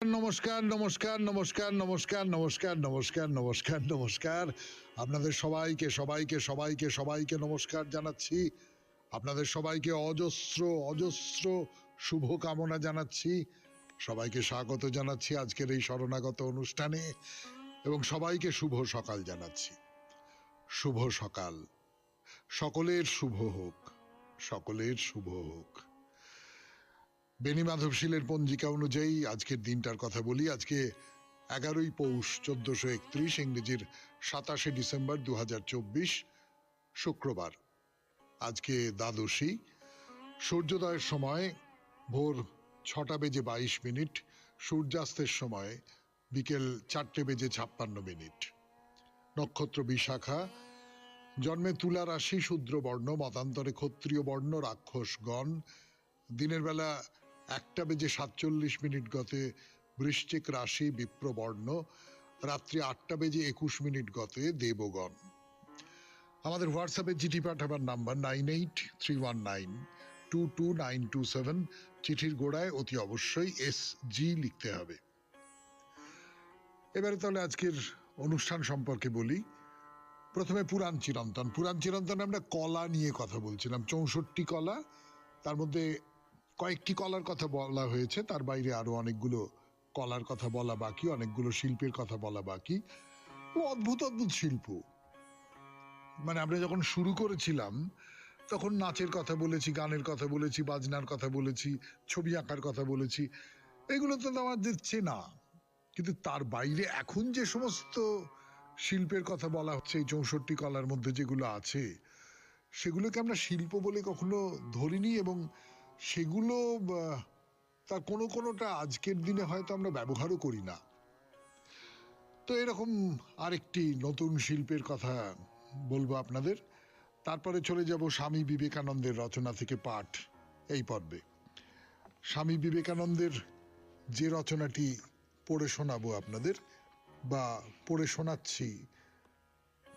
নমস্কার, নমস্কার, নমস্কার, নমস্কার, নমস্কার, নমস্কার, নমস্কার, নমস্কার। আপনাদের সবাইকে সবাইকে সবাইকে সবাইকে নমস্কার জানাচ্ছি। আপনাদের সবাইকে অজস্র অজস্র শুভকামনা জানাচ্ছি। সবাইকে স্বাগত জানাচ্ছি আজকের এই শরণাগত অনুষ্ঠানে এবং সবাইকে শুভ সকাল জানাচ্ছি। শুভ সকাল, সকলের শুভ হোক, সকলের শুভ হোক। বেনি মাধবশীলের পঞ্জিকা অনুযায়ী আজকের দিনটার কথা বলি। আজকে 11ই পৌষ 1431, ইংরেজির 27শে ডিসেম্বর 2024, শুক্রবার। আজকে দ্বাদশী। সূর্যোদয়ের সময় ভোর 6:22, সূর্যাস্তের সময় বিকেল 4:56। নক্ষত্র বিশাখা। জন্মে তুলা রাশি, শূদ্র বর্ণ, মতান্তরে ক্ষত্রিয় বর্ণ, রাক্ষসগণ। দিনের বেলা 1:47 গতে বৃশ্চিক রাশি, বিপ্রবর্ণ। রাত্রি 8:21 গতে দেবগণ। আমাদের হোয়াটসঅ্যাপে চিঠি পাঠাবার নাম্বার 9831922927। চিঠির গোড়ায় অতি অবশ্যই SG লিখতে হবে। এবারে তাহলে আজকের অনুষ্ঠান সম্পর্কে বলি। প্রথমে পুরাণ চিরন্তন। পুরাণ চিরন্তনে আমরা কলা নিয়ে কথা বলছিলাম। 64 কলা, তার মধ্যে কয়েকটি কলার কথা বলা হয়েছে, তার বাইরে আরো অনেকগুলো কলার কথা বলা বাকি, অনেকগুলো শিল্পের কথা বলা বাকি। অদ্ভুত অদ্ভুত শিল্প। মানে আমরা যখন শুরু করেছিলাম তখন নাচের কথা বলেছি, গানের কথা বলেছি, বাজনার কথা বলেছি, ছবি আঁকার কথা বলেছি। এগুলো তো আমাদের চেনা, কিন্তু তার বাইরে এখন যে সমস্ত শিল্পের কথা বলা হচ্ছে এই 64 কলার মধ্যে যেগুলো আছে, সেগুলোকে আমরা শিল্প বলে কখনো ধরিনি এবং সেগুলো তার কোনোটা আজকের দিনে হয়তো আমরা ব্যবহারও করি না। তো এরকম আরেকটি নতুন শিল্পের কথা বলবো আপনাদের। তারপরে চলে যাব স্বামী বিবেকানন্দের রচনা থেকে পাঠ এই পর্বে। স্বামী বিবেকানন্দের যে রচনাটি পড়ে শোনাবো আপনাদের, বা পড়ে শোনাচ্ছি,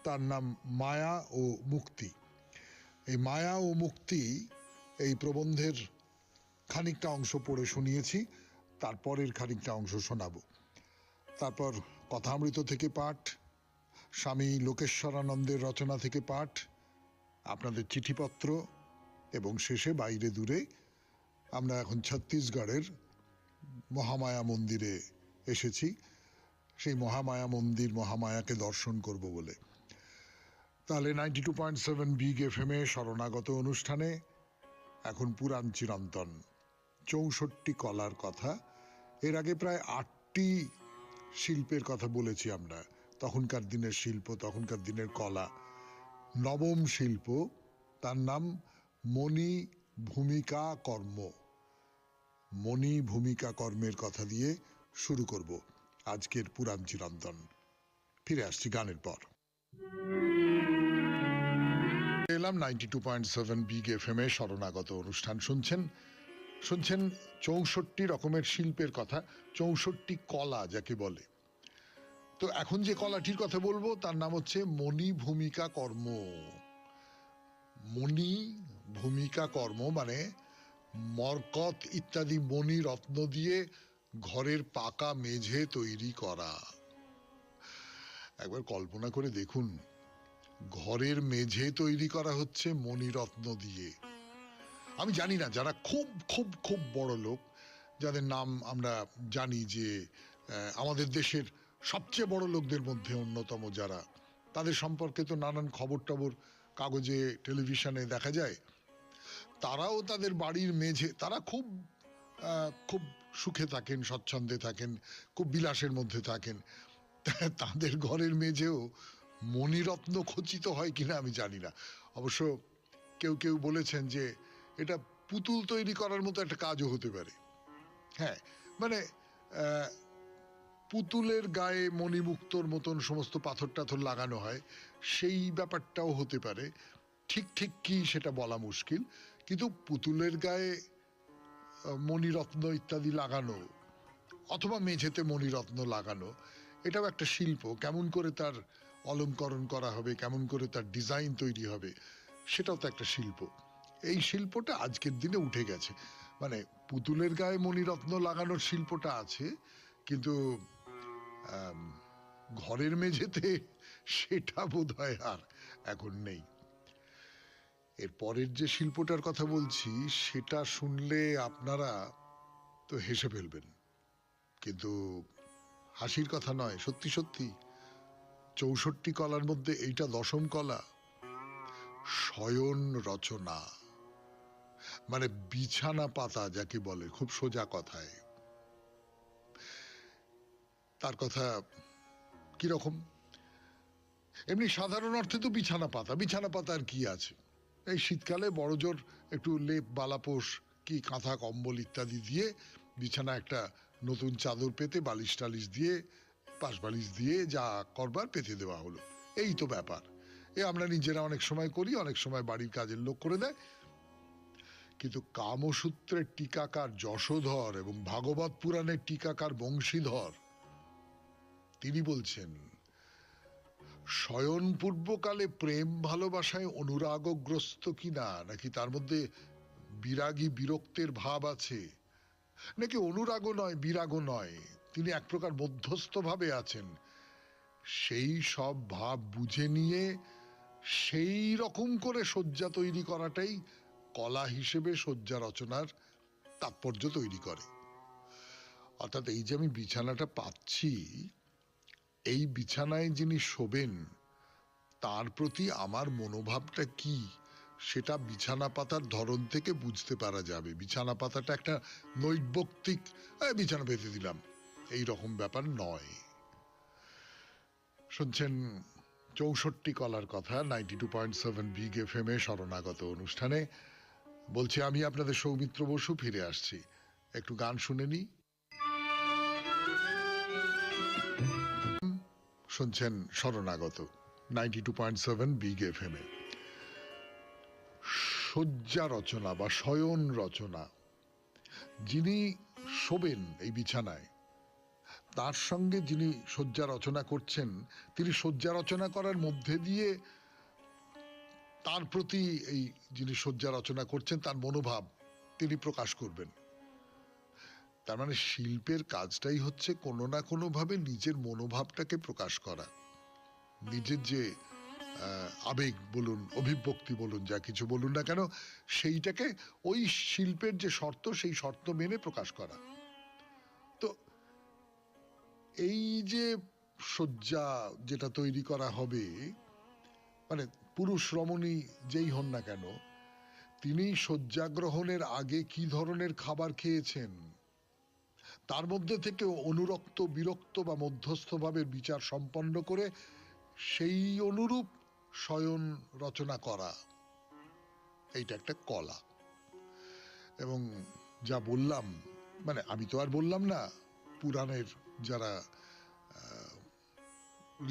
তার নাম মায়া ও মুক্তি। এই মায়া ও মুক্তি এই প্রবন্ধের খানিকটা অংশ পড়ে শুনিয়েছি, তারপরের খানিকটা অংশ শোনাবো। তারপর কথামৃত থেকে পাঠ, স্বামী লোকেশ্বরানন্দের রচনা থেকে পাঠ, আপনাদের চিঠিপত্র, এবং শেষে বাইরে দূরে আমরা এখন ছত্তিশগড়ের মহামায়া মন্দিরে এসেছি। সেই মহামায়া মন্দির, মহামায়াকে দর্শন করব বলে। তাহলে 92.7 বিগ FM-এ শরণাগত অনুষ্ঠানে এখন পুরাণ চিরন্তন, 64 কলার কথা। এর আগে প্রায় 8টি শিল্পের কথা বলেছি আমরা। তখনকার দিনের শিল্প, তখনকার দিনের কলা। নবম শিল্প, তার নাম মণি ভূমিকা কর্ম। মণি ভূমিকা কর্মের কথা দিয়ে শুরু করব আজকের পুরাণ চিরন্তন। ফিরে আসছি গানের পর। এলাম 92.7 বিগ FM-এ শরণাগত অনুষ্ঠান শুনছেন। 64 রকমের শিল্পের কথা, 64 কলা যাকে বলে। তো এখন যে কলাটির কথা বলবো তার নাম হচ্ছে মণি ভূমিকা কর্ম। মণি ভূমিকা কর্ম মানে মরকত ইত্যাদি মণি রত্ন দিয়ে ঘরের পাকা মেঝে তৈরি করা। একবার কল্পনা করে দেখুন, ঘরের মেঝে তৈরি করা হচ্ছে মণিরত্ন দিয়ে। আমি জানি না, যারা খুব খুব খুব বড় লোক, যাদের নাম আমরা জানি যে আমাদের দেশের সবচেয়ে বড় লোকদের মধ্যে অন্যতম যারা, তাদের সম্পর্কে তো নানান খবর টবর কাগজে টেলিভিশনে দেখা যায়। তারাও তাদের বাড়ির মেঝে, তারা খুব খুব সুখে থাকেন, স্বচ্ছন্দে থাকেন, খুব বিলাসের মধ্যে থাকেন। তাদের ঘরের মেঝেও মণিরত্ন খচিত হয় কিনা আমি জানি না। অবশ্য কেউ কেউ বলেছেন যে এটা পুতুল তৈরি করার মতো একটা কাজও হতে পারে। হ্যাঁ, মানে পুতুলের গায়ে মণিমুক্তর মতন সমস্ত পাথর টাথর লাগানো হয়, সেই ব্যাপারটাও হতে পারে। ঠিক ঠিক কি সেটা বলা মুশকিল, কিন্তু পুতুলের গায়ে মণিরত্ন ইত্যাদি লাগানো, অথবা মেঝেতে মণিরত্ন লাগানো, এটাও একটা শিল্প। কেমন করে তার অলঙ্করণ করা হবে, কেমন করে তার ডিজাইন তৈরি হবে, সেটাও তো একটা শিল্প। এই শিল্পটা আজকের দিনে উঠে গেছে। মানে পুতুলের গায়ে মণিরত্ন লাগানোর শিল্পটা আছে, কিন্তু ঘরের মেঝেতে সেটা বোধহয় আর এখন নেই। এর পরের যে শিল্পটার কথা বলছি সেটা শুনলে আপনারা তো হেসে ফেলবেন, কিন্তু হাসির কথা নয়, সত্যি সত্যি 64 কলার মধ্যে এইটা 10ম কলা, শয়ন রচনা। মানে বিছানা পাতা যাকে বলে, খুব সোজা কথায়। তার কথা কিরকম? এমনি সাধারণ অর্থে তো বিছানা পাতা, বিছানা পাতা আর কি আছে, এই শীতকালে বড় জোর একটু লেপ বালাপোষ কি কাঁথা কম্বল ইত্যাদি দিয়ে বিছানা একটা নতুন চাদর পেতে বালিশ টালিশ দিয়ে পাশ বালিশ দিয়ে যা করবার পেতে দেওয়া হলো, এই তো ব্যাপার। এ আমরা নিজেরা অনেক সময় করি, অনেক সময় বাড়ির কাজের লোক করে দেয়। কিন্তু কামসূত্রের টিকাকার যশোধর এবং ভাগবত পুরাণের টিকাকার বংশীধর তিনি বলছেন, শয়ন পূর্বকালে প্রেম ভালোবাসায় অনুরাগগ্রস্ত কিনা, নাকি তার মধ্যে বিরাগী বিরক্তের ভাব আছে, নাকি অনুরাগও নয় বিরাগও নয়, তিনি এক প্রকার মধ্যস্থ ভাবে আছেন, সেই সব ভাব বুঝে নিয়ে সেই রকম করে শয্যা তৈরি করাটাই কলা হিসেবে শয্যা রচনার তাৎপর্য তৈরি করে। অর্থাৎ এই যে আমি বিছানাটা পাচ্ছি, এই বিছানায় যিনি শোবেন তার প্রতি আমার মনোভাবটা কি সেটা বিছানা পাতার ধরন থেকে বুঝতে পারা যাবে। বিছানা পাতাটা একটা নৈর্ব্যক্তিক বিছানা পেতে দিলাম এই রকম ব্যাপার নয়। শুনছেন 64 কলার কথা 92.7 বিগ এফএম এ শরণাগত অনুষ্ঠানে। বলছি আমি আপনাদের সৌমিত্র বসু, ফিরে আসছি, একটু গান শুনে নি। শুনছেন শরণাগত 92.7 বিগ এফএম এ। শয্যা রচনা বা শয়ন রচনা, যিনি শোবেন এই বিছানায় তার সঙ্গে যিনি শয্যা রচনা করছেন, তিনি শয্যা রচনা করার মধ্যে দিয়ে তার প্রতি এই যিনি শয্যা রচনা করছেন তার মনোভাব তিনি প্রকাশ করবেন। তার মানে শিল্পের কাজটাই হচ্ছে কোনো না কোনো ভাবে নিজের মনোভাবটাকে প্রকাশ করা, নিজের যে আবেগ বলুন, অভিব্যক্তি বলুন, যা কিছু বলুন না কেন, সেইটাকে ওই শিল্পের যে শর্ত সেই শর্ত মেনে প্রকাশ করা। তো এই যে শয্যা যেটা তৈরি করা হবে, মানে পুরুষ রমণী যেই হন না কেন, তিনি শয্যা গ্রহণের আগে কি ধরনের খাবার খেয়েছেন তার মধ্যে থেকে অনুরক্ত বিরক্ত বা মধ্যস্থ ভাবের বিচার সম্পন্ন করে সেই অনুরূপ শয়ন রচনা করা, এইটা একটা কলা। এবং যা বললাম, মানে আমি তো আর বললাম না, পুরাণের যারা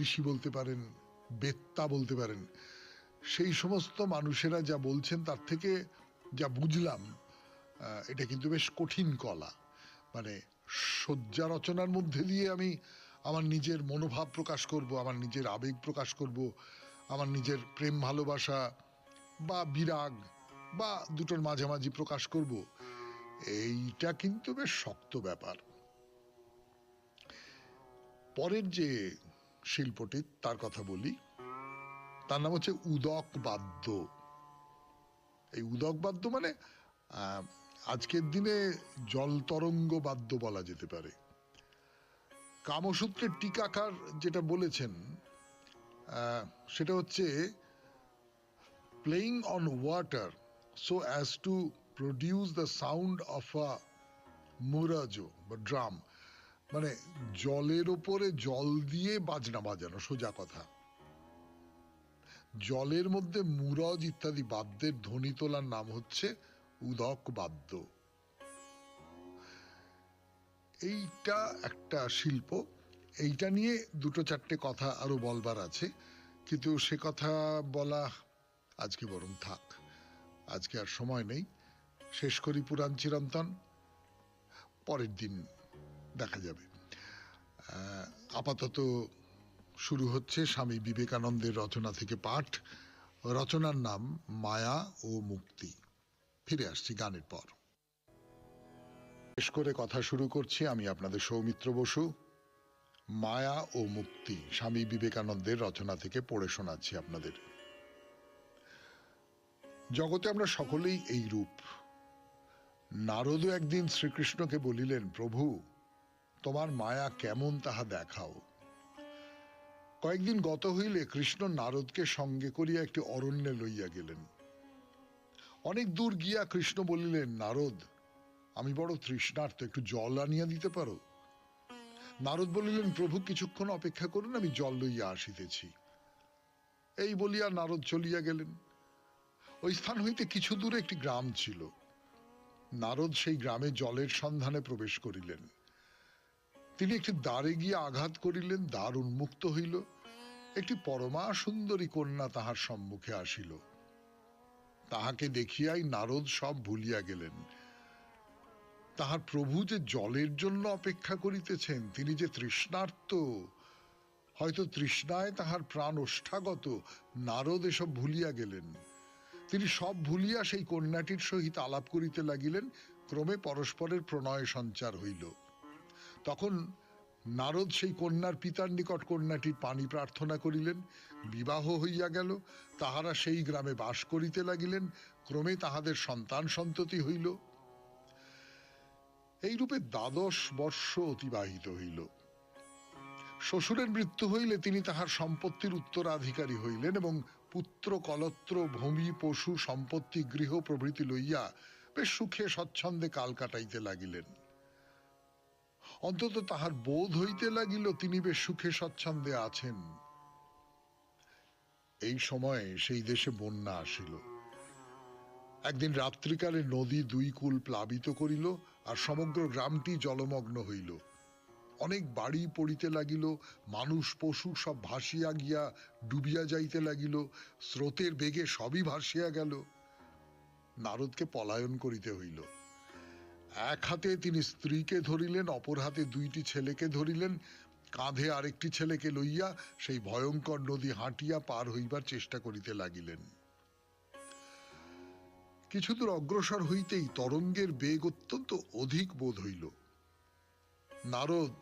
ঋষি বলতে পারেন, বেত্তা বলতে পারেন, সেই সমস্ত মানুষেরা যা বলছেন তার থেকে যা বুঝলাম, এটা কিন্তু বেশ কঠিন কলা। মানে শয্যা রচনার মধ্যে দিয়ে আমি আমার নিজের মনোভাব প্রকাশ করব, আমার নিজের আবেগ প্রকাশ করব, আমার নিজের প্রেম ভালোবাসা বা বিরাগ বা দুটোর মাঝামাঝি প্রকাশ করব, এইটা কিন্তু বেশ শক্ত ব্যাপার। পরের যে শিল্পটি তার কথা বলি, তার নাম হচ্ছে উদক বাদ্য। এই উদক বাদ্য মানে আজকের দিনে জল তরঙ্গ বাদ্য বলা যেতে পারে। কামসূত্রের টিকাকার যেটা বলেছেন সেটা হচ্ছে playing on water so as to produce the sound of a মুরাজো বা ড্রাম, মানে জলের ওপরে জল দিয়ে বাজনা বাজানো, সোজা কথা। জলের মধ্যে মুরজ ইত্যাদি বাদ্যের ধ্বনি তোলার নাম হচ্ছে উদক বাদ্য। এইটা একটা শিল্প। এইটা নিয়ে দুটো চারটে কথা আরো বলবার আছে, কিন্তু সে কথা বলা আজকে বরং থাক, আজকে আর সময় নেই। শেষ করি পুরাণ চিরন্তন, পরের দিন দেখা যাবে। আপাতত শুরু হচ্ছে স্বামী বিবেকানন্দের রচনা থেকে পাঠ। রচনার নাম মায়া ও মুক্তি। ফিরে আসছি গানের পর। শেষ করে কথা শুরু করছি আমি আপনাদের সৌমিত্র বসু। মায়া ও মুক্তি স্বামী বিবেকানন্দের রচনা থেকে পড়ে শোনাচ্ছি আপনাদের। জগতে আমরা সকলেই এই রূপ। নারদও একদিন শ্রীকৃষ্ণকে বলিলেন, প্রভু তোমার মায়া কেমন তাহা দেখাও। কয়েকদিন গত হইলে কৃষ্ণ নারদকে সঙ্গে করিয়া একটি অরণ্যে লইয়া গেলেন। অনেক দূর গিয়া কৃষ্ণ বলিলেন, নারদ আমি বড় তৃষ্ণার্ত, একটু জল আনিয়া দিতে পারো? নারদ বলিলেন, প্রভু কিছুক্ষণ অপেক্ষা করুন, আমি জল লইয়া আসিতেছি। এই বলিয়া নারদ চলিয়া গেলেন। ওই স্থান হইতে কিছু দূরে একটি গ্রাম ছিল। নারদ সেই গ্রামে জলের সন্ধানে প্রবেশ করিলেন। তিনি একটি দ্বারে গিয়ে আঘাত করিলেন, দ্বার উন্মুক্ত হইল। একটি পরমা সুন্দরী কন্যা তাহার সম্মুখে আসিল। তাহাকে দেখিয়াই নারদ সব ভুলিয়া গেলেন। তাহার প্রভু যে জলের জন্য অপেক্ষা করিতেছেন, তিনি যে তৃষ্ণার্ত, হয়তো তৃষ্ণায় তাহার প্রাণ ওষ্ঠাগত, নারদ এসব ভুলিয়া গেলেন। তিনি সব ভুলিয়া সেই কন্যাটির সহিত আলাপ করিতে লাগিলেন। ক্রমে পরস্পরের প্রণয় সঞ্চার হইল। তখন নারদ সেই কন্যার পিতার নিকট কন্যাটির পানি প্রার্থনা করিলেন। বিবাহ হইয়া গেল। তাহারা সেই গ্রামে বাস করিতে লাগিলেন। ক্রমে তাহাদের সন্তান সন্ততি হইল। এইরূপে 12 বর্ষ অতিবাহিত হইল। শ্বশুরের মৃত্যু হইলে তিনি তাহার সম্পত্তির উত্তরাধিকারী হইলেন এবং পুত্র কলত্র ভূমি পশু সম্পত্তি গৃহ প্রভৃতি লইয়া বেশ সুখে স্বচ্ছন্দে কাল কাটাইতে লাগিলেন। অন্তত তাহার বোধ হইতে লাগিল তিনি বেশ সুখে স্বচ্ছন্দে আছেন। এই সময়ে সেই দেশে বন্যা আসিল। একদিন রাত্রিকালে নদী 2 কূল প্লাবিত করিল, আর সমগ্র গ্রামটি জলমগ্ন হইল। অনেক বাড়ি পড়িতে লাগিল, মানুষ পশু সব ভাসিয়া গিয়া ডুবিয়া যাইতে লাগিল। স্রোতের বেগে সবই ভাসিয়া গেল। নারদকে পলায়ন করিতে হইল। এক হাতে তিনি স্ত্রীকে ধরিলেন, অপর হাতে 2টি ছেলেকে ধরিলেন। কাঁধে আরেকটি ছেলেকে লইয়া সেই ভয়ঙ্কর নদী হাঁটিয়া পার হইবার চেষ্টা করিতে লাগিলেন। কিছু দূর অগ্রসর হইতেই তরঙ্গের বেগ অত্যন্ত অধিক বোধ হইল। নারদ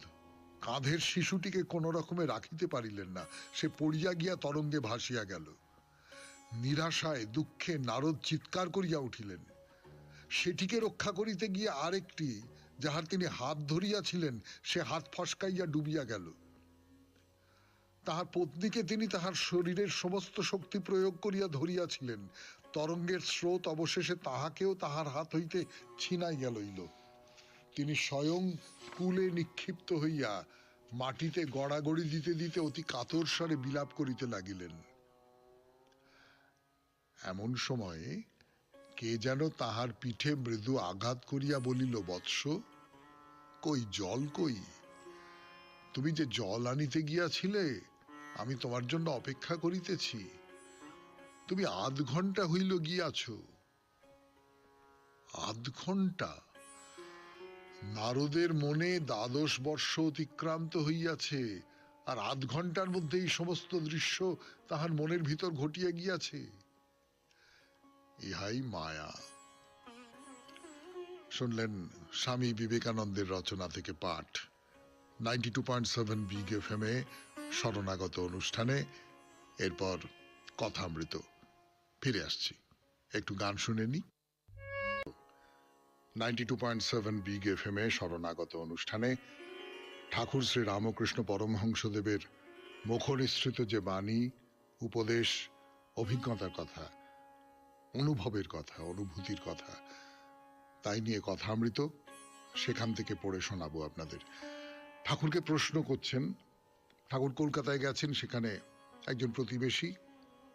কাঁধের শিশুটিকে কোন রকমে রাখিতে পারিলেন না। সে পড়িয়া গিয়া তরঙ্গে ভাসিয়া গেল। নিরাশায় দুঃখে নারদ চিৎকার করিয়া উঠিলেন। সেটিকে রক্ষা করিতে গিয়ে আরেকটি, যাহার তিনি হাত ধরিয়াছিলেন, সে হাত ফসকাইয়া ডুবিয়া গেল। তাহার পত্নীকে তিনি তাহার শরীরের সমস্ত শক্তি প্রয়োগ করিয়া ধরিয়াছিলেন। তরঙ্গের স্রোত অবশেষে তাহাকেও তাহার হাত হইতে ছিনাইয়া লইল। তিনি স্বয়ং কূলে নিক্ষিপ্ত হইয়া মাটিতে গড়াগড়ি দিতে দিতে অতি কাতর স্বরে বিলাপ করিতে লাগিলেন। এমন সময়ে কে যেন তাহার পিঠে মৃদু আঘাত করিয়া বলিল, বৎস কই জল কই? তুমি যে জল আনিতে গিয়াছিলে, আমি তোমার জন্য অপেক্ষা করিতেছি। তুমি 8 ঘন্টা হইল গিয়াছ। 8 ঘন্টা? নারদের মনে 12 বর্ষ অতিক্রান্ত হইয়াছে, আর 8 ঘন্টার মধ্যে এই সমস্ত দৃশ্য তাহার মনের ভিতর ঘটিয়া গিয়াছে। ইহাই মায়া। শুনলেন স্বামী বিবেকানন্দের রচনা থেকে পাঠ 92.7 বিগ এফএম এ শরণাগত অনুষ্ঠানে। এরপর কথামৃত। ফিরে আসছি, একটু গান শুনে নি। 92.7 বিগ এফএম এ শরণাগত অনুষ্ঠানে ঠাকুর শ্রী রামকৃষ্ণ পরমহংসদেবের মুখনিসৃত যে বাণী, উপদেশ, অভিজ্ঞতার কথা, অনুভবের কথা, অনুভূতির কথা, তাই নিয়ে কথামৃত। সেখান থেকে পড়ে শোনাবো আপনাদের। ঠাকুরকে প্রশ্ন করছেন। ঠাকুর কলকাতায় গেছেন, সেখানে একজন প্রতিবেশী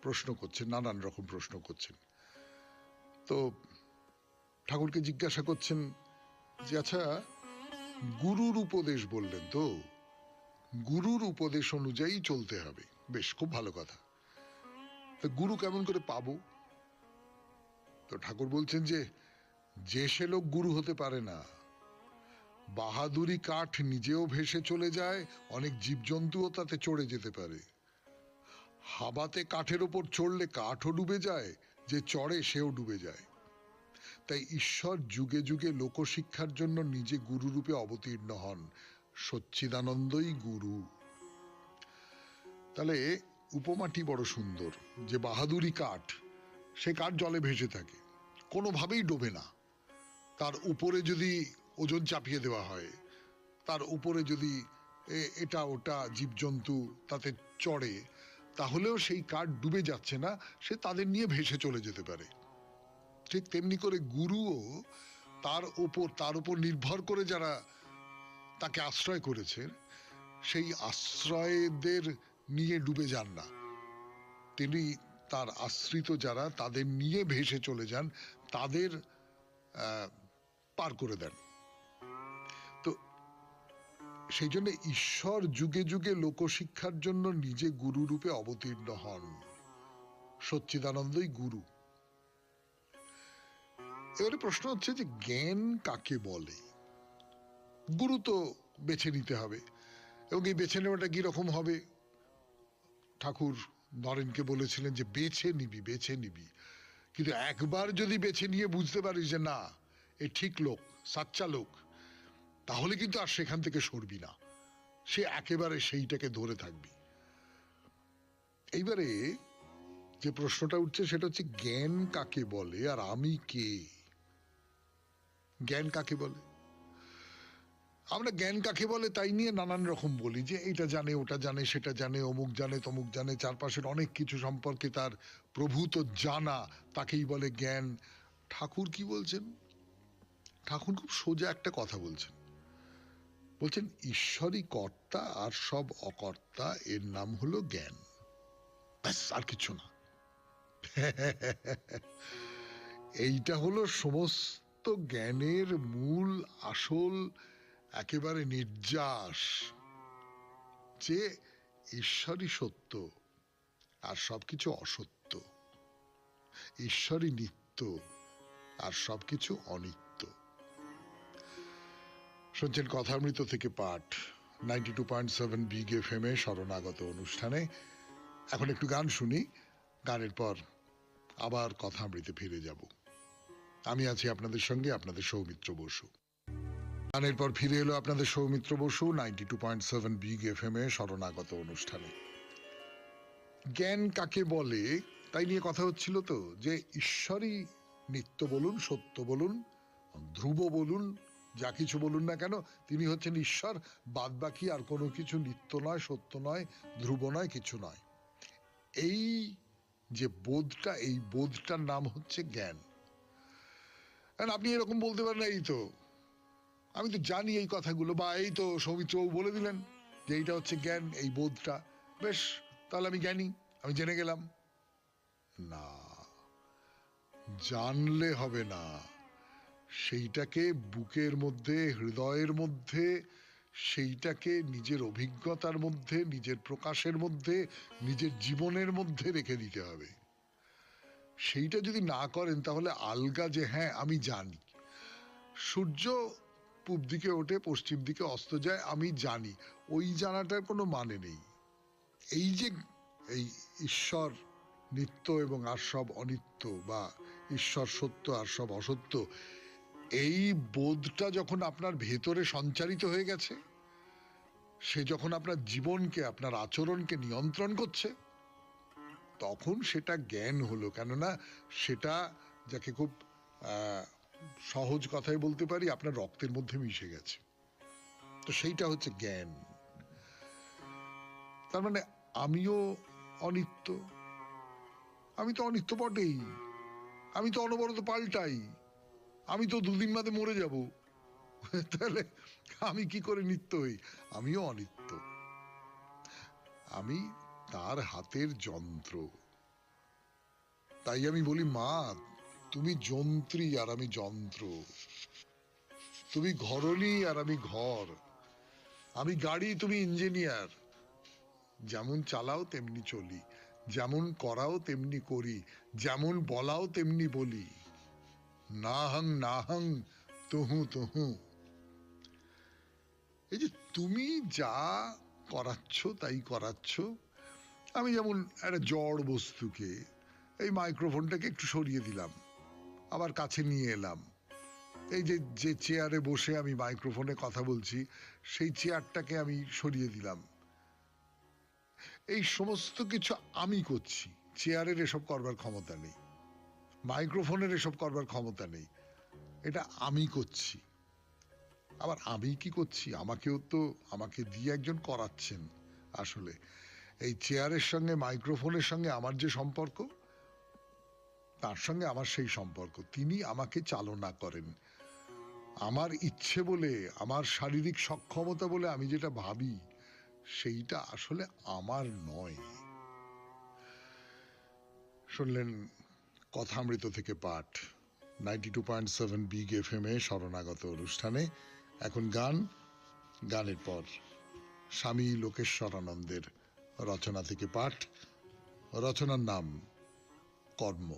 প্রশ্ন করছেন, নানান রকম প্রশ্ন করছেন। তো ঠাকুরকে জিজ্ঞাসা করছেন যে, আচ্ছা গুরুর উপদেশ বললেন তো, গুরুর উপদেশ অনুযায়ী চলতে হবে, বেশ খুব ভালো কথা। তো গুরু কেমন করে পাবো? তো ঠাকুর বলছেন যে সে লোক গুরু হতে পারে না। বাহাদুরি কাঠ নিজেও ভেসে চলে যায়, অনেক জীবজন্তুও তাতে চড়ে যেতে পারে। হাবাতে কাঠের ওপর চড়লে কাঠও ডুবে যায়, যে চড়ে সেও ডুবে যায়। তাই ঈশ্বর যুগে যুগে লোকশিক্ষার জন্য নিজে গুরুরূপে অবতীর্ণ হন, সচ্চিদানন্দই গুরু। তাহলে উপমাটি বড় সুন্দর, যে বাহাদুরি কাঠ, সে কাঠ জলে ভেসে থাকে, কোনোভাবেই ডোবে না। তার উপরে যদি ওজন চাপিয়ে দেওয়া হয়, তার উপরে যদি এটা ওটা জীবজন্তু তাতে চড়ে, তাহলেও সেই কাঠ ডুবে যাচ্ছে না, সে তাদের নিয়ে ভেসে চলে যেতে পারে। ঠিক তেমনি করে গুরুও তার উপর নির্ভর করে যারা তাকে আশ্রয় করেছে, সেই আশ্রয়দের নিয়ে ডুবে যান না, তিনি তার আশ্রিত যারা তাদের নিয়ে ভেসে চলে যান, তাদের পার করে দেন। তো সেই জন্য ঈশ্বর যুগে যুগে লোকশিক্ষার জন্য নিজে গুরু রূপে অবতীর্ণ হন, সচ্চিদানন্দই গুরু। এবারে প্রশ্ন হচ্ছে যে জ্ঞান কাকে বলে? গুরু তো বেছে নিতে হবে, এবং এই বেছে নেওয়াটা কিরকম হবে? ঠাকুর নরেনকে বলেছিলেন যে বেছে নিবি, কিন্তু একবার যদি বেছে নিয়ে বুঝতে পারিস যে না এ ঠিক লোক, সাচ্চা লোক, তাহলে কিন্তু আর সেখান থেকে সরবি না, সে একেবারে সেইটাকে ধরে থাকবি। এইবারে যে প্রশ্নটা উঠছে সেটা হচ্ছে জ্ঞান কাকে বলে আর আমি কে? জ্ঞান কাকে বলে? আমরা জ্ঞান কাকে বলে তাই নিয়ে নানান রকম বলি, যে এটা জানে, ওটা জানে, সেটা জানে, অমুক জানে, তমুক জানে, চারপাশের অনেক কিছু সম্পর্কে তার প্রভূত জানা, তাকেই বলে জ্ঞান। ঠাকুর কি বলছেন? ঠাকুর খুব সোজা একটা কথা বলছেন, বলছেন ঈশ্বরই কর্তা আর সব অকর্তা, এর নাম হলো জ্ঞান, ব্যাস, আর কিছু না। এইটা হলো সমস্ত জ্ঞানের মূল, আসল, একেবারে নির্যাস, যে ঈশ্বরই সত্য আর সবকিছু অসত্য, ঈশ্বরই নিত্য আর সবকিছু অনিত্য। শুনছেন কথামৃত থেকে পাঠ, 92.7 বিগ এফএম এ শরণাগত অনুষ্ঠানে। এখন একটু গান শুনি, গানের পর আবার কথামৃতে ফিরে যাব। আমি আছি আপনাদের সঙ্গে, আপনাদের সৌমিত্র বসু। গানের পর ফিরে এলো আপনাদের সৌমিত্র বসু 92.7 বিগ এফএম এ শরণাগত অনুষ্ঠানে। জ্ঞান কাকে বলে তাই নিয়ে কথা হচ্ছিল তো, যে ঈশ্বরই নিত্য বলুন, সত্য বলুন, ধ্রুব বলুন, যা কিছু বলুন না কেন, তিনি হচ্ছেন ঈশ্বর, বাদ বাকি আর কোনো কিছু নিত্য নয়, সত্য নয়, ধ্রুব নয়, কিছু নয়। এই যে বোধটা, এই বোধটার নাম হচ্ছে জ্ঞান। আপনি এরকম বলতে পারেন, এই তো আমি তো জানি এই কথাগুলো, বা এই তো সৌমিত্রবাবু বলে দিলেন যে এইটা হচ্ছে জ্ঞান, এই বোধটা, বেশ, তাহলে আমি জ্ঞানী, আমি জেনে গেলাম। না, জানলে হবে না, সেইটাকে বুকের মধ্যে, হৃদয়ের মধ্যে, সেইটাকে নিজের অভিজ্ঞতার মধ্যে, নিজের প্রকাশের মধ্যে, নিজের জীবনের মধ্যে রেখে দিতে হবে। সেইটা যদি না করেন তাহলে আলগা যে হ্যাঁ আমি জানি, সূর্য পূব দিকে ওঠে, পশ্চিম দিকে অস্ত যায়, আমি জানি, ওই জানাটার কোনো মানে নেই। এই যে এই ঈশ্বর নিত্য এবং আর সব অনিত্য, বা ঈশ্বর সত্য আর সব অসত্য, এই বোধটা যখন আপনার ভেতরে সঞ্চারিত হয়ে গেছে, সে যখন আপনার জীবনকে, আপনার আচরণকে নিয়ন্ত্রণ করছে, তখন সেটা জ্ঞান হলো। কেননা সেটা, যাকে খুব সহজ কথায় বলতে পারি, আপনার রক্তের মধ্যে মিশে গেছে, তো সেইটা হচ্ছে জ্ঞান। তার মানে আমিও অনিত্য, আমি তো অনিত্য বটেই, আমি তো অনবরত পাল্টাই, আমি তো দুদিন বাদে মরে যাব, তাহলে আমি কি করে নিত্য হই? আমিও অনিত্য, আমি তার হাতের যন্ত্র। তাই আমি বলি, মা তুমি যন্ত্রী আর আমি যন্ত্র, তুমি ঘরণী আর আমি ঘর, আমি গাড়ি, তুমি ইঞ্জিনিয়ার, যেমন চালাও তেমনি চলি, যেমন করাও তেমনি করি, যেমন বলাও তেমনি বলি, না হং না হং তহু তহু। এই যে তুমি যা করাচ্ছ তাই করাচ্ছ। আমি যেমন একটা জড় বস্তুকে, এই মাইক্রোফোনটাকে একটু সরিয়ে দিলাম, আবার কাছে নিয়ে এলাম। এই যে যে চেয়ারে বসে আমি মাইক্রোফোনে কথা বলছি, সেই চেয়ারটাকে আমি সরিয়ে দিলাম। এই সমস্ত কিছু আমি করছি। চেয়ারের এসব করবার ক্ষমতা নেই, মাইক্রোফোনের এসব করবার ক্ষমতা নেই, এটা আমি করছি। আবার আমি কি করছি, আমাকে দিয়ে একজন করাচ্ছেন। আসলে এই চেয়ারের সঙ্গে মাইক্রোফোনের সঙ্গে আমার যে সম্পর্ক, তার সঙ্গে আমার সেই সম্পর্ক। তিনি আমাকে চালনা করেন। আমার ইচ্ছে বলে, আমার শারীরিক সক্ষমতা বলে আমি যেটা ভাবি, সেইটা আসলে আমার নয়। শুনলেন কথামৃত থেকে পাঠ, 92.7 বিগ এফএম এ শরণাগত অনুষ্ঠানে। এখন গান, গানের পর স্বামী লোকেশ্বরানন্দের রচনা থেকে পাঠ। রচনার নাম কর্ম।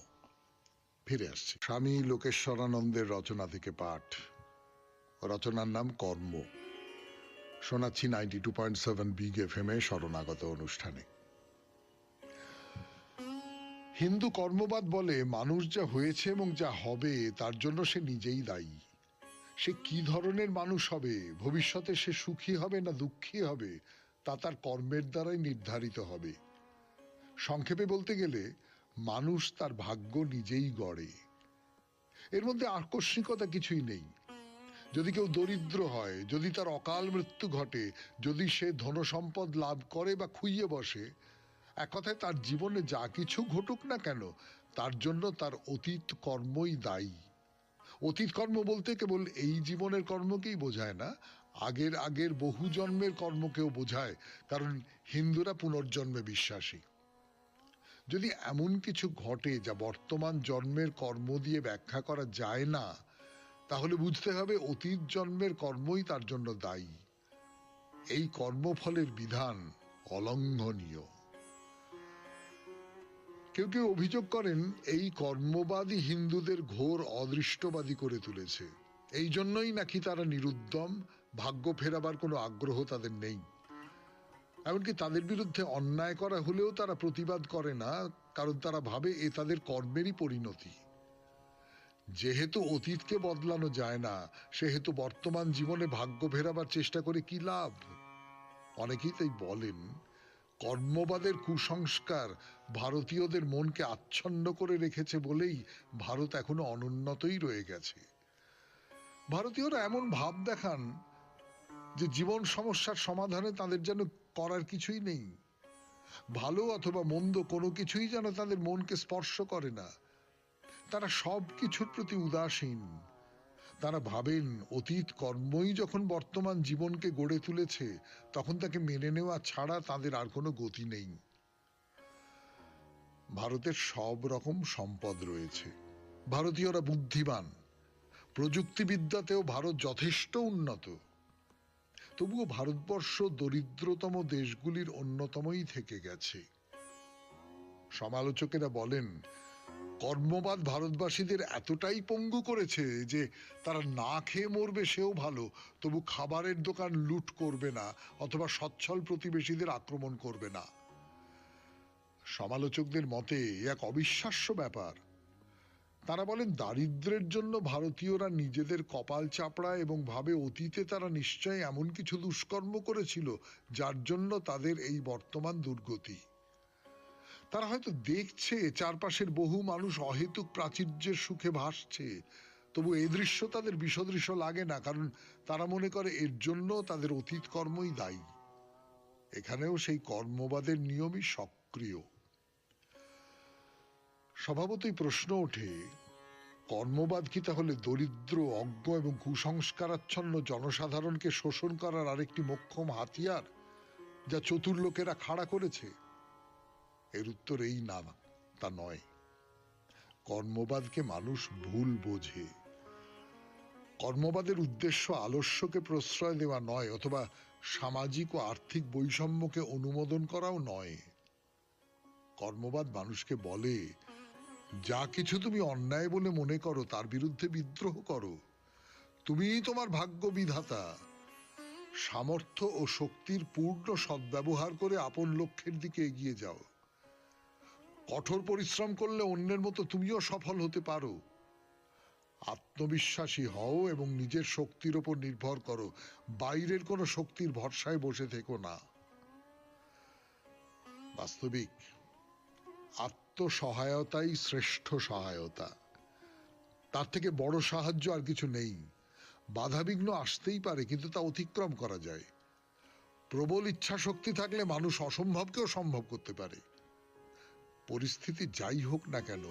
ফিরে আসছে স্বামী লোকেশ্বরানন্দের রচনা থেকে পাঠ। রচনার নাম কর্ম। শোনাচ্ছি 92.7 বিগ এফএম এ শরণাগত অনুষ্ঠানে। হিন্দু কর্মবাদ বলে মানুষ যা হয়েছে এবং যা হবে তার জন্য সে নিজেই দায়ী। সে কি ধরনের মানুষ হবে, ভবিষ্যতে সে সুখী হবে না দুঃখী হবে, তা তার কর্মের দ্বারাই নির্ধারিত হবে। সংক্ষেপে বলতে গেলে মানুষ তার ভাগ্য নিজেই গড়ে। এর মধ্যে আকস্মিকতা কিছুই নেই। যদি কেউ দরিদ্র হয়, যদি তার অকাল মৃত্যু ঘটে, যদি সে ধনসম্পদ লাভ করে বা খুইয়ে বসে, এক কথায় তার জীবনে যা কিছু ঘটুক না কেন, তার জন্য তার অতীত কর্মই দায়ী। অতীত কর্ম বলতে কেবল এই জীবনের কর্মকেই বোঝায় না, আগের আগের বহু জন্মের কর্মকেও বোঝায়, কারণ হিন্দুরা পুনর্জন্মে বিশ্বাসী। যদি এমন কিছু ঘটে যা বর্তমান জন্মের কর্ম দিয়ে ব্যাখ্যা করা যায় না, তাহলে বুঝতে হবে অতীত জন্মের কর্মই তার জন্য দায়ী। এই কর্মফলের বিধান অলঙ্ঘনীয়। কেউ কেউ অভিযোগ করেন এই কর্মবাদী হিন্দুদের ঘোর অদৃষ্টবাদী করে তুলেছে। এই জন্যই নাকি তারা নিরুদ্যম, ভাগ্য ফেরাবার কোনো আগ্রহ তাদের নেই। এমনকি তাদের বিরুদ্ধে অন্যায় করা হলেও তারা প্রতিবাদ করে না, কারণ তারা ভাবে এ তাদের কর্মেরই পরিণতি। যেহেতু অতীতকে বদলানো যায় না, সেহেতু বর্তমান জীবনে ভাগ্য ফেরাবার চেষ্টা করে কি লাভ? অনেকেই তাই বলেন, কর্মবাদের কুসংস্কার ভারতীয়দের মনকে আচ্ছন্ন করে রেখেছে বলেই ভারত এখনো অনুন্নতই রয়ে গেছে। ভারতীয়রা এমন ভাব দেখান যে জীবন সমস্যার সমাধানে তাদের যেন করার কিছুই নেই। ভালো অথবা মন্দ কোনো কিছুই যেন তাদের মনকে স্পর্শ করে না। তারা সব কিছুর প্রতি উদাসীন। তারা ভাবেন অতীত কর্মই যখন বর্তমান জীবনকে গড়ে তুলেছে, তখন তাকে মেনে নেওয়া ছাড়া তাদের আর কোনো গতি নেই। ভারতের সব রকম সম্পদ রয়েছে। ভারতীয়রা বুদ্ধিমান, প্রযুক্তিবিদ্যাতেও ভারত যথেষ্ট উন্নত। তবুও ভারতবর্ষ দরিদ্রতম দেশগুলির অন্যতমই থেকে গেছে। সমালোচকেরা বলেন, কর্মবাদ ভারতবাসীদের এতটাই পঙ্গু করেছে যে তারা না খেয়ে মরবে সেও ভালো, তবু খাবারের দোকান লুট করবে না অথবা সচ্ছল প্রতিবেশীদের আক্রমণ করবে না। সমালোচকদের মতে এক অবিশ্বাস্য ব্যাপার। তারা বলেন, দারিদ্র্যের জন্য ভারতীয়রা নিজেদের কপাল চাপড়ায় এবং ভাবে অতীতে তারা নিশ্চয়ই এমন কিছু দুষ্কর্ম করেছিল যার জন্য তাদের এই বর্তমান দুর্গতি। তারা হয়তো দেখছে চারপাশের বহু মানুষ অহেতুক প্রাচুর্যের সুখে ভাসছে, তবু এই দৃশ্য তাদের বিষদৃশ্য লাগে না, কারণ তারা মনে করে এর জন্য তাদের অতীত কর্মই দায়ী। এখানেও সেই কর্মবাদের নিয়মই সক্রিয়। স্বভাবতই প্রশ্ন ওঠে, কর্মবাদ কি তাহলে দরিদ্র, অজ্ঞ এবং কুসংস্কারাচ্ছন্ন জনসাধারণকে শোষণ করার আরেকটি মোক্ষম হাতিয়ার, যা চতুর লোকেরা খাড়া করেছে? এর উত্তর এই না, তা নয়। কর্মবাদকে মানুষ ভুল বোঝে। কর্মবাদের উদ্দেশ্য আলস্যকে প্রশ্রয় দেওয়া নয়, অথবা সামাজিক ও আর্থিক বৈষম্যকে অনুমোদন করাও নয়। কর্মবাদ মানুষকে বলে, যা কিছু তুমি অন্যায় বলে মনে করো তার বিরুদ্ধে বিদ্রোহ করো। তুমিই তোমার ভাগ্য বিধাতা। সামর্থ্য ও শক্তির পূর্ণ সদ্ব্যবহার করে আপন লক্ষ্যের দিকে এগিয়ে যাও। কঠোর পরিশ্রম করলে অন্যের মতো তুমিও সফল হতে পারো। আত্মবিশ্বাসী হও এবং নিজের শক্তির উপর নির্ভর করো, বাইরের কোনো শক্তির ভরসায় বসে থেকো না। বাস্তবিক আত্মসহায়তাই শ্রেষ্ঠ সহায়তা, তার থেকে বড় সাহায্য আর কিছু নেই। বাধাবিঘ্ন আসতেই পারে, কিন্তু তা অতিক্রম করা যায়। প্রবল ইচ্ছা শক্তি থাকলে মানুষ অসম্ভবকেও সম্ভব করতে পারে। পরিস্থিতি যাই হোক না কেন,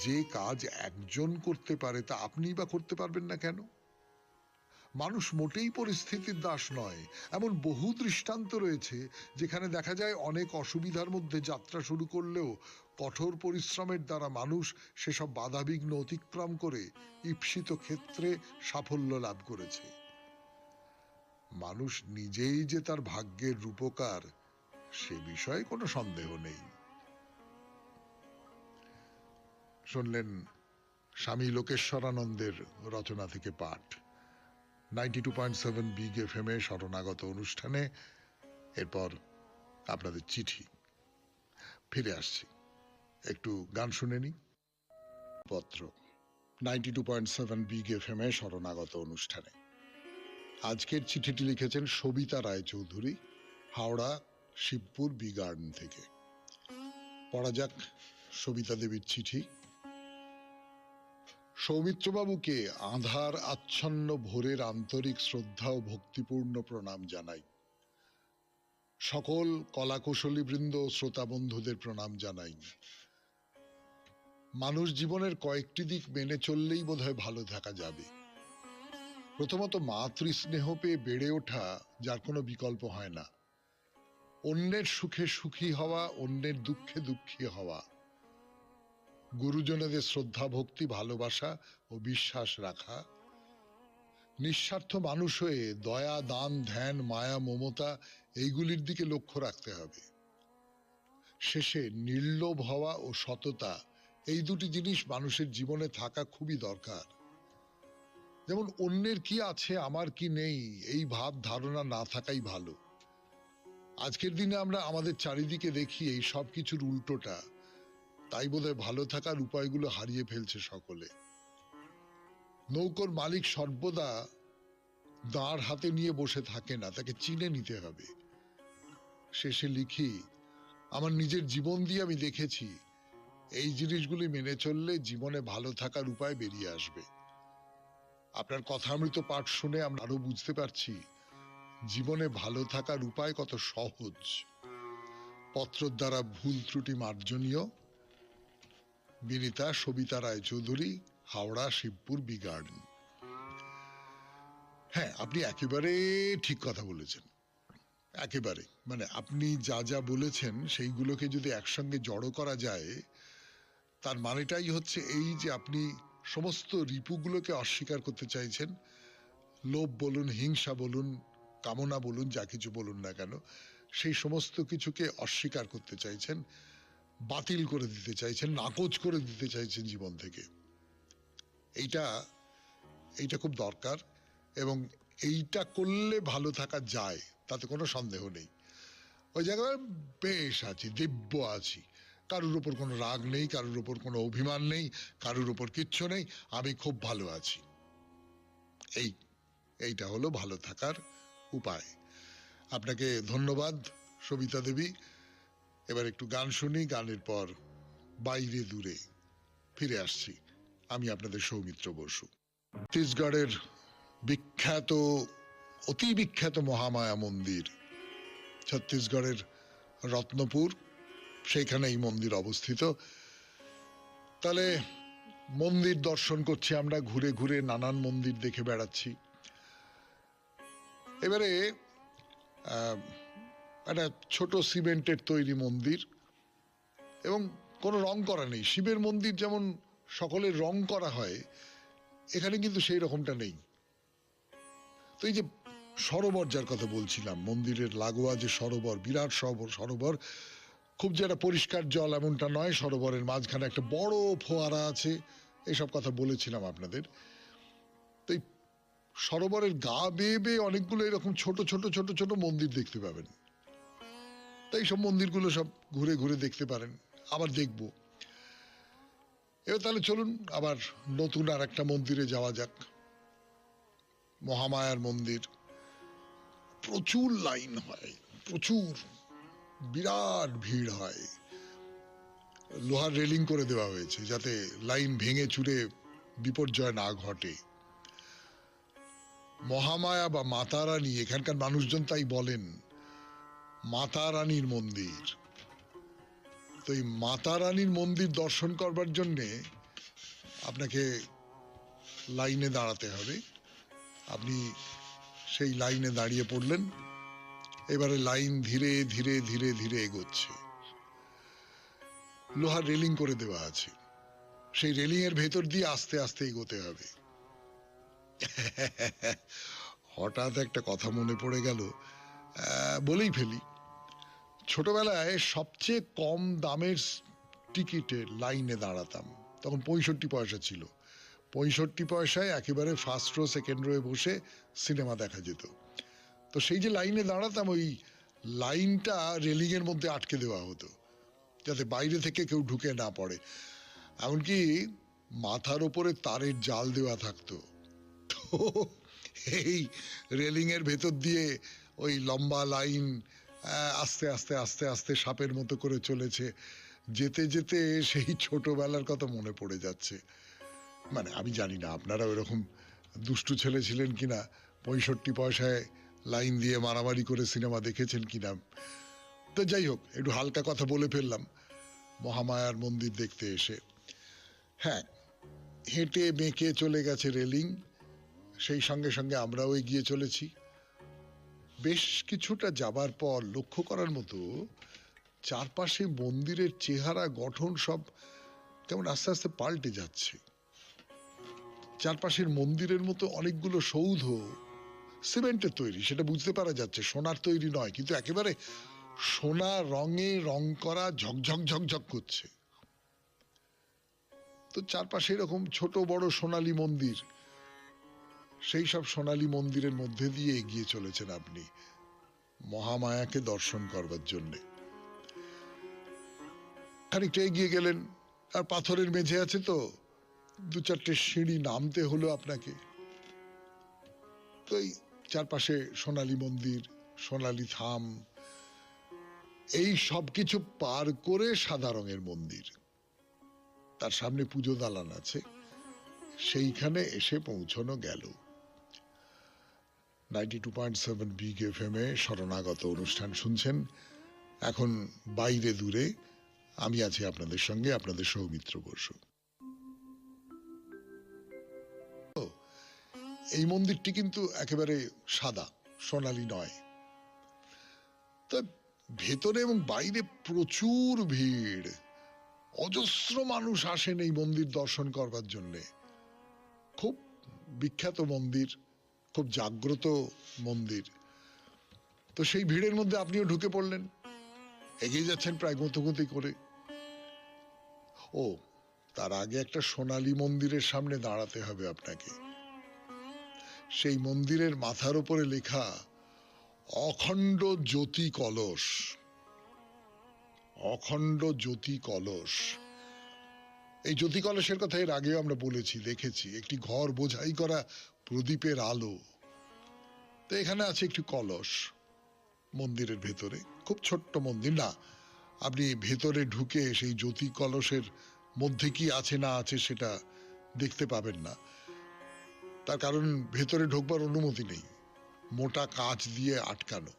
যে কাজ একজন করতে পারে তা আপনিই বা করতে পারবেন না কেন? মানুষ মোটেই পরিস্থিতির দাস নয়। এমন বহু দৃষ্টান্ত রয়েছে যেখানে দেখা যায় অনেক অসুবিধার মধ্যে যাত্রা শুরু করলেও কঠোর পরিশ্রমের দ্বারা মানুষ সেসব বাধাবিঘ্ন অতিক্রম করে ঈপ্সিত ক্ষেত্রে সাফল্য লাভ করেছে। মানুষ নিজেই যে তার ভাগ্যের রূপকার, সে বিষয়ে কোনো সন্দেহ নেই। শুনলেন স্বামী লোকেশ্বরানন্দের রচনা থেকে পাঠ 92.7 বিগ এফএম এ শরণাগত অনুষ্ঠানে। এরপর আপনাদের চিঠি। ফিরে আসছি, একটু গান শুনে নি। পত্র 92.7 বিগ এফএম এ শরণাগত অনুষ্ঠানে আজকের চিঠিটি লিখেছেন সবিতা রায়চৌধুরী, হাওড়া শিবপুর বি গার্ডেন থেকে। পড়া যাক সবিতা দেবীর চিঠি। সৌমিত্রবাবুকে আঁধার আচ্ছন্ন ভোরের আন্তরিক শ্রদ্ধা ও ভক্তিপূর্ণ প্রণাম জানাই। সকল কলাকুশলী বৃন্দ ও শ্রোতা বন্ধুদের প্রণাম জানাই। মানুষ জীবনের কয়েকটি দিক মেনে চললেই বোধহয় ভালো থাকা যাবে। প্রথমত, মাতৃস্নেহ পেয়ে বেড়ে ওঠা, যার কোনো বিকল্প হয় না। অন্যের সুখে সুখী হওয়া, অন্যের দুঃখে দুঃখী হওয়া। গুরুজনেদের শ্রদ্ধা ভক্তি ভালোবাসা ও বিশ্বাস রাখা। নিঃস্বার্থ মানুষ হয়ে দয়া দান ধ্যান মায়া মমতা এইগুলির দিকে লক্ষ্য রাখতে হবে। শেষে নির্লোভ হওয়া ও সততা, এই দুটি জিনিস মানুষের জীবনে থাকা খুবই দরকার। যেমন অন্যের কি আছে আমার কি নেই, এই ভাব ধারণা না থাকাই ভালো। আজকের দিনে আমরা আমাদের চারিদিকে দেখি এই সব কিছুর উল্টোটা। তাই বোধহয় ভালো থাকার উপায়গুলো হারিয়ে ফেলছে সকলে। নৌকোর মালিক সর্বদা দাঁড় হাতে নিয়ে বসে থাকে না, তাকে চিনে নিতে হবে। শেষে লিখি, আমার নিজের জীবন দিয়ে আমি দেখেছি এই জিনিসগুলি মেনে চললে জীবনে ভালো থাকার উপায় বেরিয়ে আসবে। আপনার কথামৃত পাঠ শুনে আমরা আরো বুঝতে পারছি জীবনে ভালো থাকার উপায় কত সহজ। পত্রের দ্বারা ভুল ত্রুটি মার্জনীয়। বিনীতা সবিতা রায়চৌধুরী, হাওড়া শিবপুর বি গার্ডেন। হ্যাঁ, আপনি একেবারে ঠিক কথা বলেছেন। একেবারে, মানে আপনি যা যা বলেছেন সেইগুলোকে যদি একসঙ্গে জড়ো করা যায়, তার মানেটাই হচ্ছে এই যে আপনি সমস্ত রিপুগুলোকে অস্বীকার করতে চাইছেন। লোভ বলুন, হিংসা বলুন, কামনা বলুন, যা কিছু বলুন না কেন, সেই সমস্ত কিছুকে অস্বীকার করতে চাইছেন, বাতিল করে দিতে চাইছেন, নাকচ করে দিতে চাইছেন জীবন থেকে। এইটা খুব দরকার, এবং এইটা করলে ভালো থাকা যায়, তাতে কোনো সন্দেহ নেই। ওই জায়গায় বেশ আছি, দিব্য আছি, কারুর ওপর কোনো রাগ নেই, কারুর ওপর কোনো অভিমান নেই, কারুর ওপর কিচ্ছু নেই, আমি খুব ভালো আছি। এইটা হলো ভালো থাকার উপায়। আপনাকে ধন্যবাদ সবিতা দেবী। এবার একটু গান শুনি, গানের পর বাইরে দূরে ফিরে আসছি। আমি আপনাদের সৌমিত্র বসু। ছত্তিশগড়ের বিখ্যাত, অতি বিখ্যাত মহামায়া মন্দির, ছত্তিশগড়ের রত্নপুর, সেইখানে এই মন্দির অবস্থিত। তাহলে মন্দির দর্শন করছি আমরা, ঘুরে ঘুরে নানান মন্দির দেখে বেড়াচ্ছি। এবারে একটা ছোট সিমেন্টের তৈরি মন্দির, এবং কোনো রং করা নেই। শিবের মন্দির যেমন সকলের রং করা হয়, এখানে কিন্তু সেই রকমটা নেই। তো এই যে সরোবর যার কথা বলছিলাম, মন্দিরের লাগোয়া যে সরোবর, বিরাট সরোবর, খুব যে একটা পরিষ্কার জল এমনটা নয়, সরোবরের মাঝখানে একটা বড় ফোয়ারা আছে, এসব কথা বলেছিলাম আপনাদের। তো এই সরোবরের গা বেয়ে বেয়ে অনেকগুলো এরকম ছোট ছোট ছোট ছোট মন্দির দেখতে পাবেন। তাই সব মন্দিরগুলো সব ঘুরে ঘুরে দেখতে পারেন, আবার দেখব। এবার তাহলে চলুন আবার নতুন আর একটা মন্দিরে যাওয়া যাক, মহামায়ার মন্দির। প্রচুর লাইন হয়, প্রচুর, বিরাট ভিড় হয়। লোহার রেলিং করে দেওয়া হয়েছে যাতে লাইন ভেঙে চুরে বিপর্যয় না ঘটে। মহামায়া বা মাতা রানী, এখানকার মানুষজন তাই বলেন মাতা রানীর মন্দির। তো এই মাতা রানীর মন্দির দর্শন করবার জন্যে আপনাকে লাইনে দাঁড়াতে হবে। আপনি সেই লাইনে দাঁড়িয়ে পড়লেন। এবারে লাইন ধীরে ধীরে ধীরে ধীরে এগোচ্ছে। লোহার রেলিং করে দেওয়া আছে, সেই রেলিং এর ভেতর দিয়ে আস্তে আস্তে এগোতে হবে। হঠাৎ একটা কথা মনে পড়ে গেল, বলেই ফেলি। ছোটবেলায় সবচেয়ে কম দামের টিকিটের লাইনে দাঁড়াতাম, তখন 65 পয়সা ছিল। 65 পয়সায় একেবারে ফার্স্ট রো সেকেন্ড রোয়ে বসে সিনেমা দেখা যেত। তো সেই যে লাইনে দাঁড়াতাম, ওই লাইনটা রেলিং এর মধ্যে আটকে দেওয়া হতো যাতে বাইরে থেকে কেউ ঢুকে না পড়ে। এমনকি মাথার ওপরে তারের জাল দেওয়া থাকতো। তো এই রেলিং এর ভেতর দিয়ে ওই লম্বা লাইন আস্তে আস্তে আস্তে আস্তে সাপের মতো করে চলেছে। যেতে যেতে সেই ছোটবেলার কথা মনে পড়ে যাচ্ছে। মানে আমি জানি না আপনারা ওইরকম দুষ্টু ছেলে ছিলেন কিনা, 65 পয়সায় লাইন দিয়ে মারামারি করে সিনেমা দেখেছেন কিনা। তো যাই হোক, একটু হালকা কথা বলে ফেললাম মহামায়ার মন্দির দেখতে এসে। হ্যাঁ, হেঁটে বেঁকে চলে গেছে রেলিং, সেই সঙ্গে সঙ্গে আমরাও এগিয়ে চলেছি। বেশ কিছুটা যাবার পর লক্ষ্য করার মতো চারপাশে মন্দিরের চেহারা গঠন সব কেমন আস্তে আস্তে পাল্টে যাচ্ছে। চারপাশের মন্দিরের মতো অনেকগুলো সৌধ সিমেন্টের তৈরি, সেটা বুঝতে পারা যাচ্ছে, সোনার তৈরি নয়, কিন্তু একেবারে সোনা রঙে রং করা, ঝকঝক ঝকঝক করছে। তো চারপাশে এরকম ছোট বড় সোনালী মন্দির, সেই সব সোনালী মন্দিরের মধ্যে দিয়ে এগিয়ে চলেছেন আপনি মহামায়াকে দর্শন করবার জন্যে। খানিকটা এগিয়ে গেলেন, আর পাথরের মেঝে আছে, তো 2-4টে সিঁড়ি নামতে হলো আপনাকে। তো এই চারপাশে সোনালী মন্দির, সোনালী থাম, এই সব কিছু পার করে সাদা রঙের মন্দির, তার সামনে পুজো দালান আছে, সেইখানে এসে পৌঁছানো গেল। 92.7 বিগ FM এ শরণাগত অনুষ্ঠান শুনছেন। এখন বাইরে দূরে আমি আছি আপনাদের সঙ্গে, আপনাদের সৌমিত্র বসু। এই মন্দিরটি কিন্তু একেবারে সাদা, সোনালী নয়। তা ভেতরে এবং বাইরে প্রচুর ভিড়, অজস্র মানুষ আসেন এই মন্দির দর্শন করবার জন্যে। খুব বিখ্যাত মন্দির, খুব জাগ্রত মন্দির। তো সেই ভিড়ের মধ্যে আপনিও ঢুকে পড়লেন, এগিয়ে যাচ্ছেন প্রায় গন্তগতি করে। ও, তার আগে একটা সোনালী মন্দিরের সামনে দাঁড়াতে হবে আপনাকে। সেই মন্দিরের মাথার উপরে লেখা অখণ্ড জ্যোতি কলস। অখণ্ড জ্যোতি কলস। এই জ্যোতি কলসের কথা এর আগেও আমরা বলেছি, দেখেছি, একটি ঘর বোঝাই করা প্রদীপের আলো। তো এখানে আছে একটি কলস মন্দিরের ভেতরে, খুব ছোট্ট মন্দির না, আপনি ভেতরে ঢুকে সেই জ্যোতি কলসের মধ্যে কি আছে না আছে সেটা দেখতে পাবেন না। তার কারণ ভেতরে ঢোকবার অনুমতি নেই, মোটা কাঁচ দিয়ে আটকানো।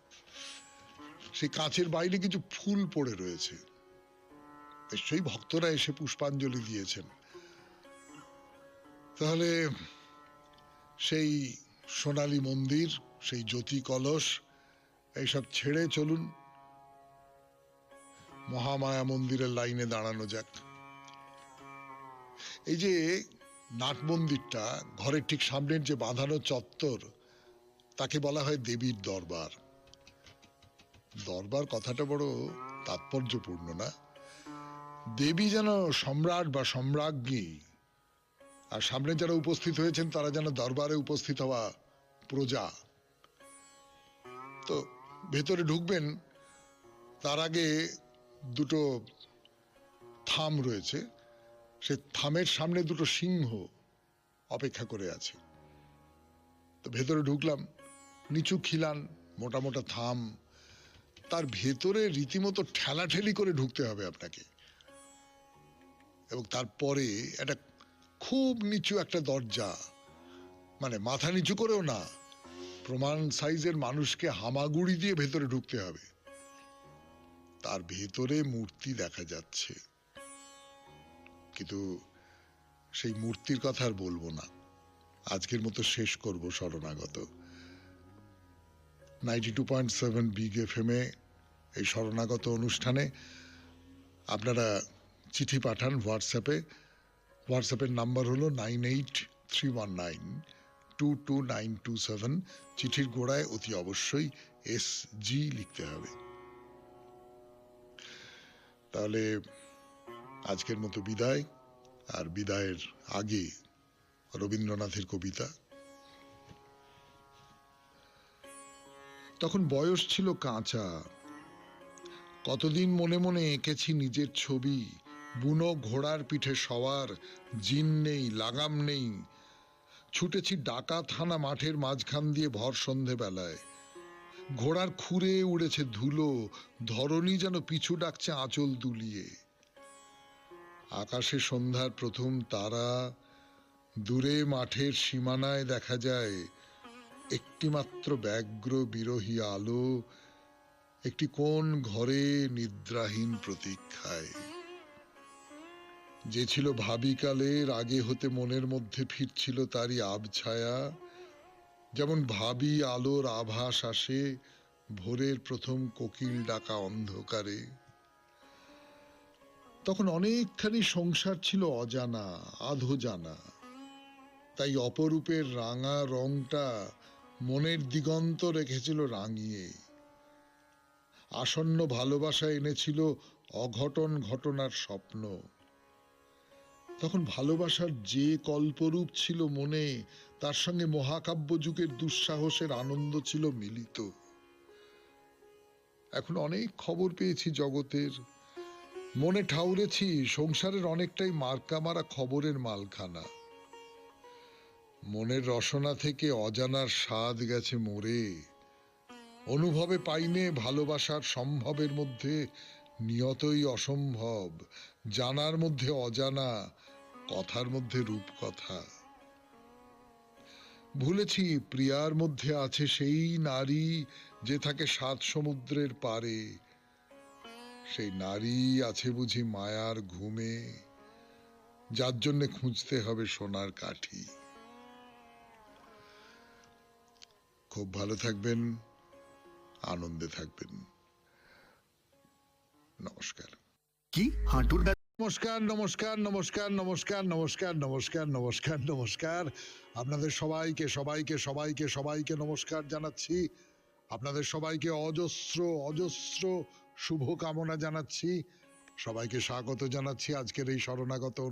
সেই কাঁচের বাইরে কিছু ফুল পড়ে রয়েছে, সেই ভক্তরা এসে পুষ্পাঞ্জলি দিয়েছেন। তাহলে সেই সোনালী মন্দির, সেই জ্যোতি কলস, এইসব ছেড়ে চলুন মহামায়া মন্দিরের লাইনে দাঁড়ানো যাক। এই যে নাট মন্দিরটা, ঘরের ঠিক সামনের যে বাঁধানো চত্বর, তাকে বলা হয় দেবীর দরবার। দরবার কথাটা বড় তাৎপর্যপূর্ণ না? দেবী যেন সম্রাট বা সম্রাজ্ঞী, আর সামনে যারা উপস্থিত হয়েছেন তারা যেন দরবারে উপস্থিত হওয়া প্রজা। তো ভেতরে ঢুকবেন, তার আগে দুটো থাম রয়েছে, সে থামের সামনে দুটো সিংহ অপেক্ষা করে আছে। তো ভেতরে ঢুকলাম, নিচু খিলান, মোটা মোটা থাম, তার ভেতরে রীতিমতো ঠেলাঠেলি করে ঢুকতে হবে আপনাকে। এবং তারপরে একটা খুব নিচু একটা দরজা, মানে মাথা নিচু করেও না, প্রমাণ সাইজের মানুষকে হামাগুড়ি দিয়ে ভেতরে ঢুকতে হবে। তার ভেতরে মূর্তি দেখা যাচ্ছে, কিন্তু সেই মূর্তির কথা আর বলবো না। আজকের মতো শেষ করব শরণাগত। 92.7 বিগ এফএম-এ এই শরণাগত অনুষ্ঠানে আপনারা চিঠি পাঠান হোয়াটসঅ্যাপে। হোয়াটসঅ্যাপের নাম্বার হলো 9831922927। চিঠির গোড়ায় অতি অবশ্যই SG লিখতে হবে। তাহলে আজকের মতো বিদায়। আর বিদায়ের আগে রবীন্দ্রনাথের কবিতা। তখন বয়স ছিল কাঁচা, কতদিন মনে মনে এঁকেছি নিজের ছবি। বুনো ঘোড়ার পিঠে সওয়ার, জিন নেই, লাগাম নেই, ছুটেছি ডাকাতখানা মাঠের মাঝখান দিয়ে ভর সন্ধে বেলায়। ঘোড়ার খুরে উড়েছে ধুলো, ধরণী যেন পিছু ডাকছে আঁচল দুলিয়ে। আকাশে সন্ধ্যার প্রথম তারা, দূরে মাঠের সীমানায় দেখা যায় একটিমাত্র ব্যগ্র বিরহী আলো, একটি কোন ঘরে নিদ্রাহীন প্রতীক্ষায়। যে ছিল ভাবিকালের আগে হতে মনের মধ্যে ফিরছিল তারই আবছায়া, যেমন ভাবি আলোর আভাস আসে ভোরের প্রথম কোকিল ডাকা অন্ধকারে। তখন অনেকখানি সংসার ছিল অজানা, আধো জানা, তাই অপরূপের রাঙা রংটা মনের দিগন্ত রেখেছিল রাঙিয়ে। আসন্ন ভালোবাসা এনেছিল অঘটন ঘটনার স্বপ্ন। তখন ভালোবাসার যে কল্পরূপ ছিল মনে, তার সঙ্গে মহাকাব্য যুগের দুঃসাহসের আনন্দ ছিল মিলিত। এখন অনেক খবর পেয়েছি জগতের, মনে ঠাউরেছি সংসারের অনেকটাই মার্কা মারা খবরের মালখানা। মনের রসনা থেকে অজানার স্বাদ গেছে মরে, অনুভবে পাইনে ভালোবাসার সম্ভবের মধ্যে নিয়তই অসম্ভব, জানার মধ্যে অজানা, কথার মধ্যে রূপকথা। ভুলেছি প্রিয়ার মধ্যে আছে সেই নারী যে থাকে 7 সমুদ্রের পারে। সেই নারী আছে বুঝি মায়ার ঘুমে, যার জন্যে খুঁজতে হবে সোনার কাঠি। খুব ভালো থাকবেন, আনন্দে থাকবেন। নমস্কার। কি হাঁটুর নমস্কার নমস্কার নমস্কার নমস্কার নমস্কার নমস্কার নমস্কার নমস্কার। আপনাদের সবাইকে সবাইকে সবাইকে সবাইকে নমস্কার জানাচ্ছি। আপনাদের সবাইকে অজস্র অজস্র শুভকামনা জানাচ্ছি। সবাইকে স্বাগত জানাচ্ছি আজকের এই শরণাগত